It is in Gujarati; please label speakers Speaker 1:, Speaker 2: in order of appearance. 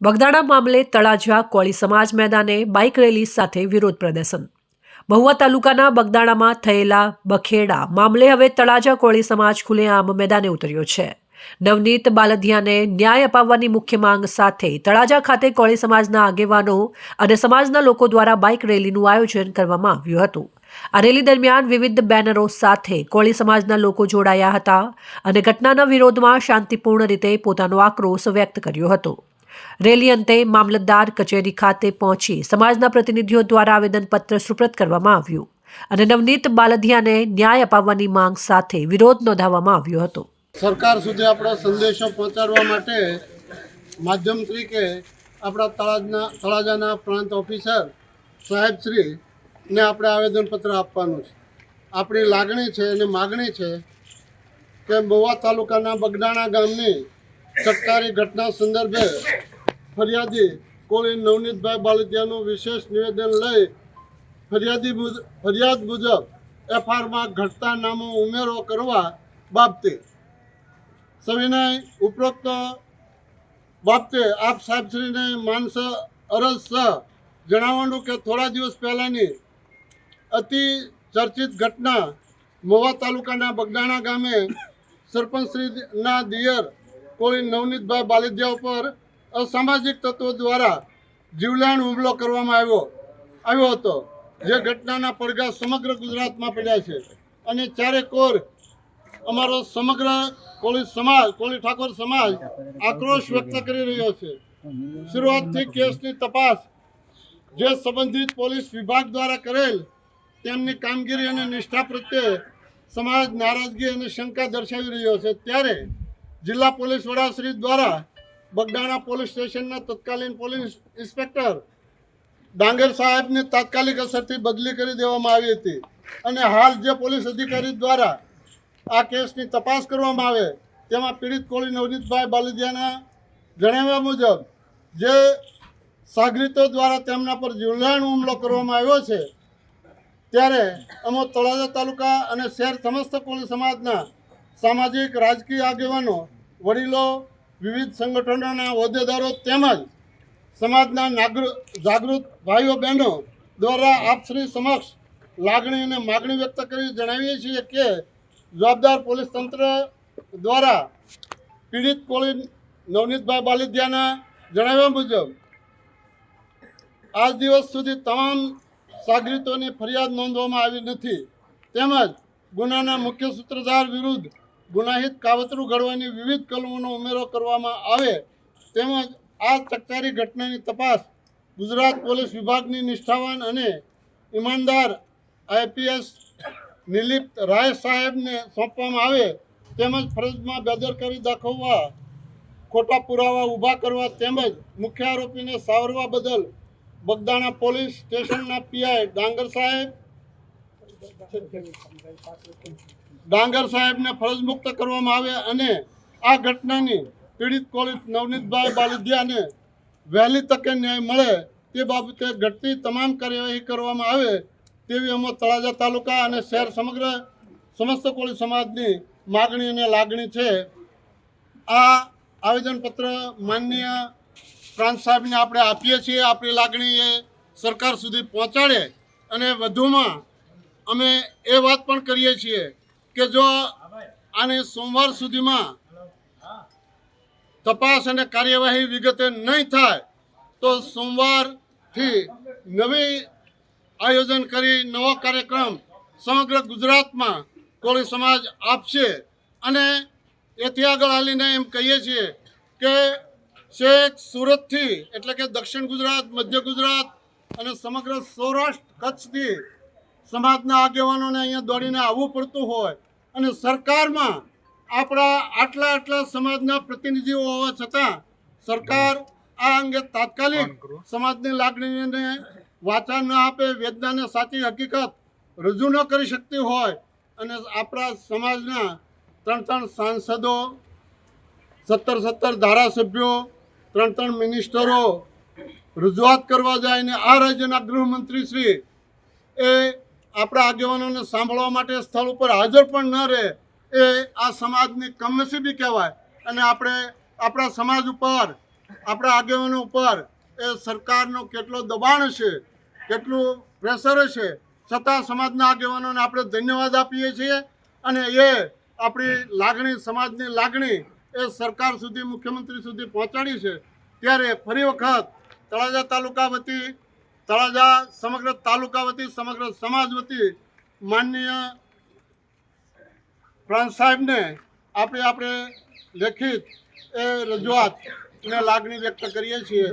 Speaker 1: બગદાણા મામલે તળાજા કોળી સમાજ મેદાને બાઇક રેલી સાથે વિરોધ પ્રદર્શન. મહુવા તાલુકાના બગદાણામાં થયેલા બખેડા મામલે હવે તળાજા કોળી સમાજ ખુલ્લેઆમ મેદાને ઉતર્યો છે. નવનીત બાલદિયાને ન્યાય અપાવવાની મુખ્ય માંગ સાથે તળાજા ખાતે કોળી સમાજના આગેવાનો અને સમાજના લોકો દ્વારા બાઇક રેલીનું આયોજન કરવામાં આવ્યું હતું. આ રેલી દરમિયાન વિવિધ બેનરો સાથે કોળી સમાજના લોકો જોડાયા હતા અને ઘટનાના વિરોધમાં શાંતિપૂર્ણ રીતે પોતાનો આક્રોશ વ્યક્ત કર્યો હતો. રેલી અંતે મામલતદાર કચેરી ખાતે પહોંચી સમાજના પ્રતિનિધિઓ દ્વારા આવેદનપત્ર સુપ્રત કરવામાં આવ્યું અને નવનીત બાલદિયાને ન્યાય અપાવવાની માંગ સાથે વિરોધ નોંધાવવામાં આવ્યો હતો.
Speaker 2: સરકાર સુધી આપણો સંદેશો પહોંચાડવા માટે માધ્યમ તરીકે આપણા તળાજાના પ્રાંત ઓફિસર સાહેબશ્રીને આપણે આવેદનપત્ર આપવાનું છે. આપણી લાગણી છે અને માગણી છે કે મહુવા તાલુકાના બગદાણા ગામની ચકચારી ઘટના સંદર્ભે ફરિયાદી કોળી નવનીતભાઈ બાલદિયાનું વિશેષ નિવેદન લઈ ફરિયાદ મુજબ એફઆઈઆરમાં ઘટતા નામો ઉમેરો કરવા બાબતે સવિનય ઉપરોક્ત બાબતે આપ સાહેબશ્રીને માનસ અરજ સહ જણાવવાનું કે થોડા દિવસ પહેલાંની અતિ ચર્ચિત ઘટના મહુવા તાલુકાના બગદાણા ગામે સરપંચશ્રીના દિયર કોળી નવનીતભાઈ બાલદિયા ઉપર અસામાજિક તત્વો દ્વારા જીવલેણ હુમલો કરવામાં આવ્યો હતો, જે ઘટનાના પડઘા સમગ્ર ગુજરાતમાં પડ્યા છે અને ચારે કોર અમારો સમગ્ર કોળી ઠાકોર સમાજ આક્રોશ વ્યક્ત કરી રહ્યો છે. શરૂઆતથી કેસની તપાસ જે સંબંધિત પોલીસ વિભાગ દ્વારા કરેલ તેમની કામગીરી અને નિષ્ઠા પ્રત્યે સમાજ નારાજગી અને શંકા દર્શાવી રહ્યો છે. ત્યારે જિલ્લા પોલીસ વડાશ્રી દ્વારા બગદાણા પોલીસ સ્ટેશનના તત્કાલીન પોલીસ ઇન્સ્પેક્ટર ડાંગર સાહેબને તાત્કાલિક અસરથી બદલી કરી દેવામાં આવી હતી અને હાલ જે પોલીસ અધિકારી દ્વારા આ કેસની તપાસ કરવામાં આવે તેમાં પીડિત કોળી નવનીતભાઈ બાલદિયાના જણાવ્યા મુજબ જે સાગરીતો દ્વારા તેમના પર જીવલેણ હુમલો કરવામાં આવ્યો છે, ત્યારે અમે તળાજા તાલુકા અને શહેર સમસ્ત કોળી સમાજના સામાજિક રાજકીય આગેવાનો, વડીલો, વિવિધ સંગઠનોના હોદ્દેદારો તેમજ સમાજના જાગૃત ભાઈઓ બહેનો દ્વારા આપશ્રી સમક્ષ લાગણી અને માગણી વ્યક્ત કરી જણાવીએ છીએ કે જવાબદાર પોલીસ તંત્ર દ્વારા પીડિત કોળી નવનીતભાઈ બાલદિયાના જણાવ્યા મુજબ આજ દિવસ સુધી તમામ સાગરીતોની ફરિયાદ નોંધવામાં આવી નથી, તેમજ ગુનાના મુખ્ય સૂત્રધાર વિરુદ્ધ ગુનાહિત કાવતરું ઘડવાની વિવિધ કલમોનો ઉમેરો કરવામાં આવે, તેમજ આ ચકચારી ઘટનાની તપાસ ગુજરાત પોલીસ વિભાગની નિષ્ઠાવાન અને ઈમાનદાર આઈપીએસ નિલિપ્ત રાય સાહેબને સોંપવામાં આવે, તેમજ ફરજમાં બેદરકારી દાખવવા, ખોટા પુરાવા ઊભા કરવા તેમજ મુખ્ય આરોપીને સાવરવા બદલ બગદાણા પોલીસ સ્ટેશનના પીઆઈ ડાંગર સાહેબને ફરજ મુક્ત કરવામાં આવે અને આ ઘટનાની પીડિત કોળી નવનીતભાઈ બાલદિયાને વહેલી તકે ન્યાય મળે તે બાબતે ઘટતી તમામ કાર્યવાહી કરવામાં આવે તેવી અમે તળાજા તાલુકા અને શહેર સમસ્ત કોળી સમાજની માગણી અને લાગણી છે. આ આવેદનપત્ર માનનીય પ્રાંત સાહેબને આપણે આપીએ છીએ. આપણી લાગણી એ સરકાર સુધી પહોંચાડે અને વધુમાં અમે એ વાત પણ કરીએ છીએ કે જો આને સોમવાર સુધીમાં તપાસ અને કાર્યવાહી વિગતે નહીં થાય તો સોમવારથી નવી આયોજન કરી નવો કાર્યક્રમ સમગ્ર ગુજરાતમાં કોળી સમાજ આપશે અને એથી આગળ હાલીને એમ કહીએ છીએ કે છેક સુરતથી એટલે કે દક્ષિણ ગુજરાત, મધ્ય ગુજરાત અને સમગ્ર સૌરાષ્ટ્ર કચ્છથી સમાજના આગેવાનોને અહીંયા દોડીને આવવું પડતું હોય અને સરકારમાં આપણા આટલા સમાજના પ્રતિનિધિઓ હોવા છતાં સરકાર આ અંગે તાત્કાલિક સમાજની લાગણીને વાચા ન આપે, વેદનાને સાચી હકીકત રજૂ ન કરી શકતી હોય અને આપણા સમાજના 3 સાંસદો, 17 ધારાસભ્યો, 3 મિનિસ્ટરો રજૂઆત કરવા જાય અને આ રાજ્યના ગૃહમંત્રી શ્રી એ આપણા આગેવાનોને સાંભળવા માટે સ્થળ ઉપર હાજર પણ ન રહે એ આ સમાજની કમનસીબી કહેવાય અને આપણે આપણા સમાજ ઉપર આપણા આગેવાનો ઉપર એ સરકારનો કેટલો દબાણ છે, કેટલું પ્રેશર છે, છતાં સમાજના આગેવાનોને આપણે ધન્યવાદ આપીએ છીએ અને એ આપણી લાગણી, સમાજની લાગણી એ સરકાર સુધી, મુખ્યમંત્રી સુધી પહોંચાડી છે. ત્યારે ફરી વખત તળાજા તાલુકા વતી, તળાજા સમગ્ર તાલુકા વતી, સમગ્ર સમાજ વતી માનનીય પ્રાંત સાહેબને આપણે લેખિત એ રજૂઆત ને લાગણી વ્યક્ત કરીએ છીએ.